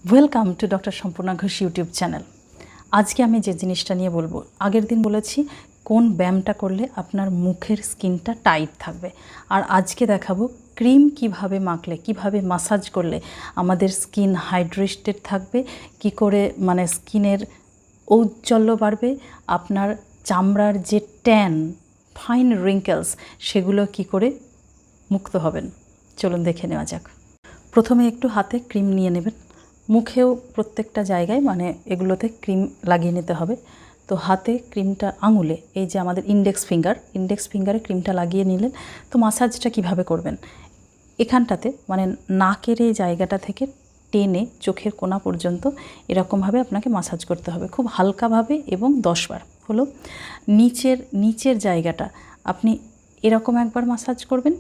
Welcome to doctor Sampurna Ghosh YouTube channel. আজকে আমি যে জিনিসটা নিয়ে বলবো, আগের দিন বলেছি কোন ব্যায়ামটা করলে আপনার মুখের স্কিনটা টাইট থাকবে, আর আজকে দেখাবো ক্রিম কিভাবে মাখলে, কিভাবে মাসাজ করলে আমাদের স্কিন হাইড্রেটেড থাকবে, কি করে মানে স্কিনের ঔজ্জ্বল্য বাড়বে, আপনার চামড়ার যে ট্যান, ফাইন রিঙ্কেলস, সেগুলো কি করে মুক্ত হবেন। চলুন দেখে নেওয়া যাক। প্রথমে একটু হাতে ক্রিম নিয়ে নেবেন, মুখেও প্রত্যেকটা জায়গায় মানে এগুলোতে ক্রিম লাগিয়ে নিতে হবে। তো হাতে ক্রিমটা আঙুলে, এই যে আমাদের ইন্ডেক্স ফিঙ্গারে ক্রিমটা লাগিয়ে নিলেন। তো মাসাজটা কিভাবে করবেন, এখানটাতে মানে নাকের এই জায়গাটা থেকে টেনে চোখের কোণা পর্যন্ত এরকমভাবে আপনাকে মাসাজ করতে হবে, খুব হালকাভাবে এবং 10 বার হলো। নিচের জায়গাটা আপনি এরকম একবার মাসাজ করবেন,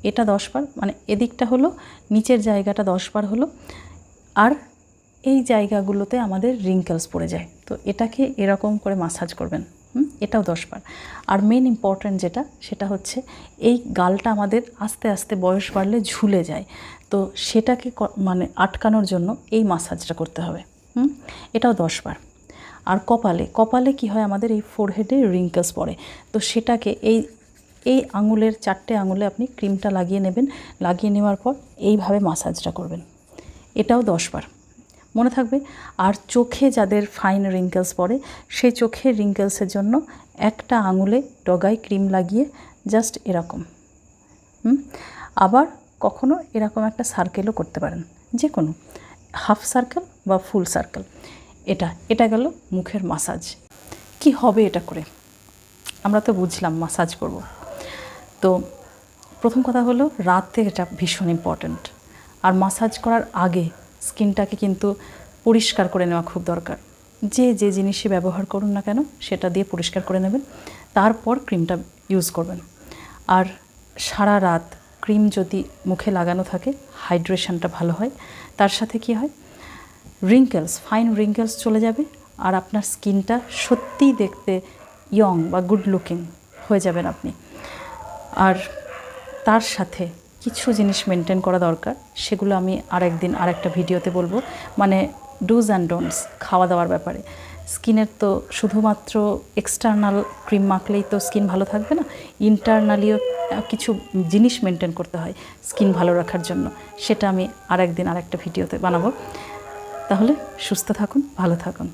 এটা 10 বার, মানে এদিকটা হলো নিচের জায়গাটা 10 বার হলো। আর এই জায়গাগুলোতে আমাদের রিঙ্কেলস পড়ে যায়, তো এটাকে এরকম করে মাসাজ করবেন, এটাও 10 বার। আর মেন ইম্পর্ট্যান্ট যেটা, সেটা হচ্ছে এই গালটা আমাদের আস্তে আস্তে বয়স বাড়লে ঝুলে যায়, তো সেটাকে মানে আটকানোর জন্য এই মাসাজটা করতে হবে, এটাও 10 বার। আর কপালে কি হয়, আমাদের এই ফোরহেডে রিঙ্কেলস পড়ে, তো সেটাকে এই আঙুলের 4টে আঙুলে আপনি ক্রিমটা লাগিয়ে নেবেন। লাগিয়ে নেওয়ার পর এইভাবে মাসাজটা করবেন, এটাও 10 বার, মনে থাকবে। আর চোখে যাদের ফাইন রিঙ্কেলস পড়ে, সেই চোখের রিঙ্কেলসের জন্য একটা আঙুলে ডগায় ক্রিম লাগিয়ে জাস্ট এরকম, আবার কখনো এরকম একটা সার্কেলও করতে পারেন, যে কোনো হাফ সার্কেল বা ফুল সার্কেল। এটা গেল মুখের মাসাজ। কি হবে এটা করে, আমরা তো বুঝলাম মাসাজ করব। তো প্রথম কথা হলো, রাতে এটা ভীষণ ইম্পর্ট্যান্ট। আর মাসাজ করার আগে স্কিনটাকে কিন্তু পরিষ্কার করে নেওয়া খুব দরকার। যে জিনিসই ব্যবহার করুন না কেন, সেটা দিয়ে পরিষ্কার করে নেবেন, তারপর ক্রিমটা ইউজ করবেন। আর সারা রাত ক্রিম যদি মুখে লাগানো থাকে, হাইড্রেশনটা ভালো হয়, তার সাথে কি হয়, ফাইন রিঙ্কেলস চলে যাবে, আর আপনার স্কিনটা সত্যিই দেখতে ইয়ং বা গুড লুকিং হয়ে যাবেন আপনি। আর তার সাথে কিছু জিনিস মেনটেন করা দরকার, সেগুলো আমি আরেকদিন আরেকটা ভিডিওতে বলবো, মানে ডুজ অ্যান্ড ডোন্টস খাওয়া দাওয়ার ব্যাপারে। স্কিনের তো শুধুমাত্র এক্সটার্নাল ক্রিম মাখলেই তো স্কিন ভালো থাকবে না, ইন্টারনালিও কিছু জিনিস মেনটেন করতে হয় স্কিন ভালো রাখার জন্য, সেটা আমি আরেকদিন আরেকটা ভিডিওতে বানাবো। তাহলে সুস্থ থাকুন, ভালো থাকুন।